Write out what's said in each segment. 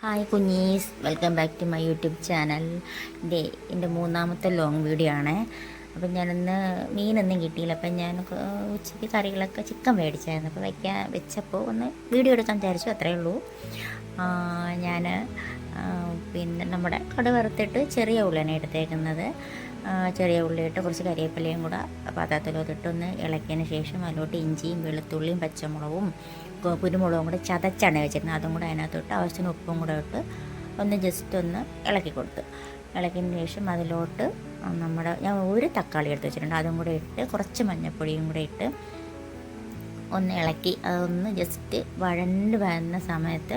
Hi കുഞ്ഞീസ്, welcome back to my YouTube channel. എൻ്റെ മൂന്നാമത്തെ ലോങ് വീഡിയോ ആണ്. അപ്പം ഞാനിന്ന് മീനൊന്നും കിട്ടിയില്ല. അപ്പം ഞാൻ ഉച്ചയ്ക്ക് കറികളൊക്കെ ചിക്കൻ മേടിച്ചായിരുന്നു. അപ്പോൾ വെച്ചപ്പോൾ ഒന്ന് വീഡിയോ എടുക്കാൻ വിചാരിച്ചു, അത്രയേ ഉള്ളൂ. ഞാൻ പിന്നെ നമ്മുടെ കടുക് വറുത്തിട്ട് ചെറിയ ഉള്ളിയാണ് എടുത്തേക്കുന്നത്. ചെറിയ ഉള്ളിയിട്ട് കുറച്ച് കരിവേപ്പിലയും കൂടെ പാത്രത്തിലോട്ടിട്ടൊന്ന് ഇളക്കിയതിന് ശേഷം അതിലോട്ട് ഇഞ്ചിയും വെളുത്തുള്ളിയും പച്ചമുളകും കുരുമുളകും കൂടെ ചതച്ചാണ് വെച്ചിരുന്നത്. അതും കൂടെ അതിനകത്തോട്ട് ആവശ്യത്തിന് ഉപ്പും കൂടെ ഇട്ട് ഒന്ന് ജസ്റ്റ് ഒന്ന് ഇളക്കി കൊടുത്ത് ഇളക്കിയതിന് ശേഷം അതിലോട്ട് ഞാൻ ഒരു തക്കാളി എടുത്ത് വെച്ചിട്ടുണ്ട്. അതും കൂടെ ഇട്ട് കുറച്ച് മഞ്ഞൾപ്പൊടിയും കൂടെ ഇട്ട് ഒന്ന് ഇളക്കി അതൊന്ന് ജസ്റ്റ് വഴണ്ട് വരുന്ന സമയത്ത്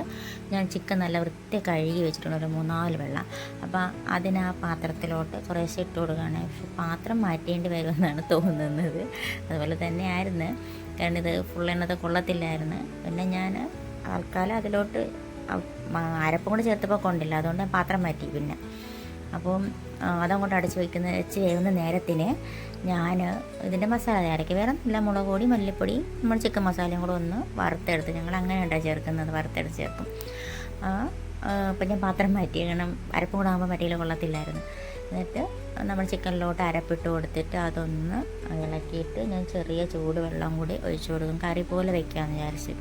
ഞാൻ ചിക്കൻ നല്ല വൃത്തി കഴുകി വെച്ചിട്ടുണ്ട്, ഒരു 3-4 വെള്ളം. അപ്പോൾ അതിന് ആ പാത്രത്തിലോട്ട് കുറേശ്ശെ ഇട്ട് കൊടുക്കുകയാണ്. പക്ഷെ പാത്രം മാറ്റേണ്ടി വരുമെന്നാണ് തോന്നുന്നത്. അതുപോലെ തന്നെ ആയിരുന്നു, കാരണം ഇത് ഫുൾ എണ്ണത് കൊള്ളത്തില്ലായിരുന്നു. പിന്നെ ഞാൻ ആൾക്കാലം അതിലോട്ട് അരപ്പും കൂടെ ചേർത്തപ്പോൾ കൊണ്ടില്ല, അതുകൊണ്ട് ഞാൻ പാത്രം മാറ്റി. പിന്നെ അപ്പം അതങ്ങോട്ട് വെച്ച് വേവുന്ന നേരത്തിന് ഞാൻ ഇതിൻ്റെ മസാല തയ്യാറാക്കി. വേറെ നല്ല മുളക് പൊടി, മല്ലിപ്പൊടി, നമ്മൾ ചിക്കൻ മസാലയും കൂടെ ഒന്ന് വറുത്തെടുത്ത്, ഞങ്ങൾ അങ്ങനെയാണ് ചേർക്കുന്നത്, വറുത്തെടുത്ത് ചേർക്കും. അപ്പം ഞാൻ പാത്രം മാറ്റി, കാരണം അരപ്പും കൂടെ ആകുമ്പോൾ മറ്റിയിൽ കൊള്ളത്തില്ലായിരുന്നു. എന്നിട്ട് നമ്മൾ ചിക്കനിലോട്ട് അരപ്പിട്ട് കൊടുത്തിട്ട് അതൊന്ന് ഇളക്കിയിട്ട് ഞാൻ ചെറിയ ചൂട് വെള്ളം കൂടി ഒഴിച്ചു കൊടുക്കും, കറി പോലെ വയ്ക്കാമെന്ന് വിചാരിച്ച്.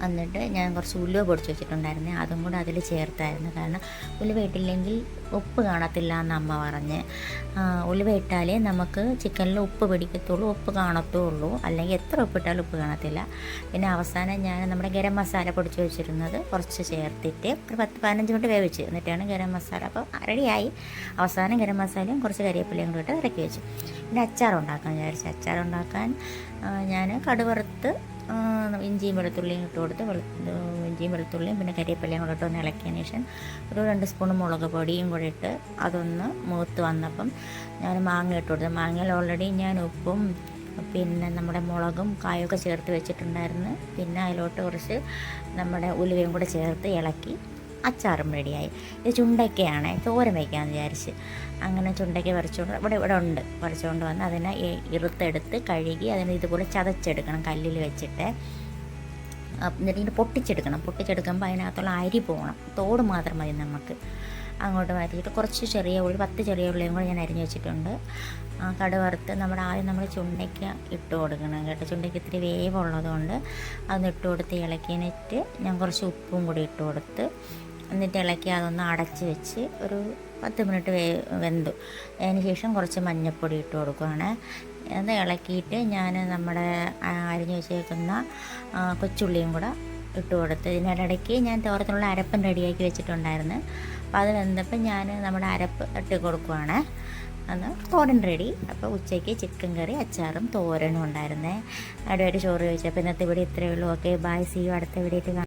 എന്നിട്ട് ഞാൻ കുറച്ച് ഉലുവ പൊടിച്ച് വെച്ചിട്ടുണ്ടായിരുന്നു, അതും കൂടെ അതിൽ ചേർത്തായിരുന്നു. കാരണം ഉലുവ ഇട്ടില്ലെങ്കിൽ ഉപ്പ് കാണത്തില്ല എന്ന് അമ്മ പറഞ്ഞ്. ഉലുവ ഇട്ടാലേ നമുക്ക് ചിക്കനിൽ ഉപ്പ് പിടിക്കത്തുള്ളൂ, ഉപ്പ് കാണത്തുള്ളൂ, അല്ലെങ്കിൽ എത്ര ഉപ്പിട്ടാലും ഉപ്പ് കാണത്തില്ല. പിന്നെ അവസാനം ഞാൻ നമ്മുടെ ഗരം മസാല പൊടിച്ച് വെച്ചിരുന്നത് കുറച്ച് ചേർത്തിട്ട് ഒരു 10-15 മിനിറ്റ് വേവിച്ച്, എന്നിട്ടാണ് ഗരം മസാല അപ്പോൾ റെഡിയായി. അവസാനം ഗരം മസാലയും കുറച്ച് കരിവേപ്പിലയും കൂടി ഇട്ട് ഇറക്കി വെച്ചു. പിന്നെ അച്ചാറുണ്ടാക്കാൻ വിചാരിച്ചു. അച്ചാറുണ്ടാക്കാൻ ഞാൻ കടുക് വറുത്ത് ഇഞ്ചിയും വെളുത്തുള്ളിയും ഇട്ട് കൊടുത്ത് ഇഞ്ചിയും വെളുത്തുള്ളിയും പിന്നെ കരിവേപ്പിലയും കൂടെ ഇട്ട് ഒന്ന് ഇളക്കിയതിന് ശേഷം ഒരു 2 സ്പൂൺ മുളക് പൊടിയും കൂടി ഇട്ട് അതൊന്ന് മൂത്ത് വന്നപ്പം ഞാൻ മാങ്ങ ഇട്ട് കൊടുത്തു. മാങ്ങയിൽ ഓൾറെഡി ഞാൻ ഉപ്പും പിന്നെ നമ്മുടെ മുളകും കായൊക്കെ ചേർത്ത് വെച്ചിട്ടുണ്ടായിരുന്നു. പിന്നെ അതിലോട്ട് കുറച്ച് നമ്മുടെ ഉലുവയും കൂടെ ചേർത്ത് ഇളക്കി അച്ചാറും റെഡിയായി. ഇത് ചുണ്ടയ്ക്കയാണ്, തോരൻ വയ്ക്കാമെന്ന് വിചാരിച്ച്. അങ്ങനെ ചുണ്ടയ്ക്ക പറിച്ചുകൊണ്ട് വന്ന് അതിനെ ഇറുത്തെടുത്ത് കഴുകി അതിനെ ഇതുപോലെ ചതച്ചെടുക്കണം കല്ലിൽ വെച്ചിട്ട്. എന്നിട്ട് പൊട്ടിച്ചെടുക്കുമ്പോൾ അതിനകത്തുള്ള അരി പോകണം, തോട് മാത്രം മതി നമുക്ക്. അങ്ങോട്ട് മാറ്റിയിട്ട് കുറച്ച് 10 ചെറിയ ഉള്ളിയും കൂടെ ഞാൻ അരിഞ്ഞ് വെച്ചിട്ടുണ്ട്. കടുക് വറുത്ത് ആദ്യം നമ്മൾ ചുണ്ടയ്ക്ക ഇട്ട് കൊടുക്കണം കേട്ടോ. ചുണ്ടയ്ക്ക് ഇത്തിരി വേവുള്ളതുകൊണ്ട് അതൊന്ന് ഇട്ട് കൊടുത്ത് ഇളക്കിയിട്ട് ഞാൻ കുറച്ച് ഉപ്പും കൂടി ഇട്ട് കൊടുത്ത് എന്നിട്ട് ഇളക്കി അതൊന്ന് അടച്ച് വെച്ച് ഒരു 10 മിനിറ്റ് വെന്തു. അതിന് ശേഷം കുറച്ച് മഞ്ഞൾപ്പൊടി ഇട്ട് കൊടുക്കുകയാണ്. അത് ഇളക്കിയിട്ട് ഞാൻ നമ്മുടെ അരിഞ്ഞ് വെച്ചേക്കുന്ന കൊച്ചുള്ളിയും കൂടെ ഇട്ട് കൊടുത്ത് ഇതിനിടയ്ക്ക് ഞാൻ തോരത്തിനുള്ള അരപ്പൻ റെഡിയാക്കി വെച്ചിട്ടുണ്ടായിരുന്നു. അപ്പോൾ അത് വെന്തപ്പോൾ ഞാൻ നമ്മുടെ അരപ്പ് ഇട്ട് കൊടുക്കുകയാണ്. അന്ന് തോരൻ റെഡി. അപ്പോൾ ഉച്ചയ്ക്ക് ചിക്കൻ കറി, അച്ചാറും തോരനും ഉണ്ടായിരുന്നേ. അടിപൊളി ചോറ് കഴിച്ചപ്പോൾ ഇന്നത്തെ വീഡിയോ ഇത്രയേ ഉള്ളൂ. ഓക്കെ, ബൈ, സീ യു അടുത്ത വീഡിയോയിൽ കാണാം.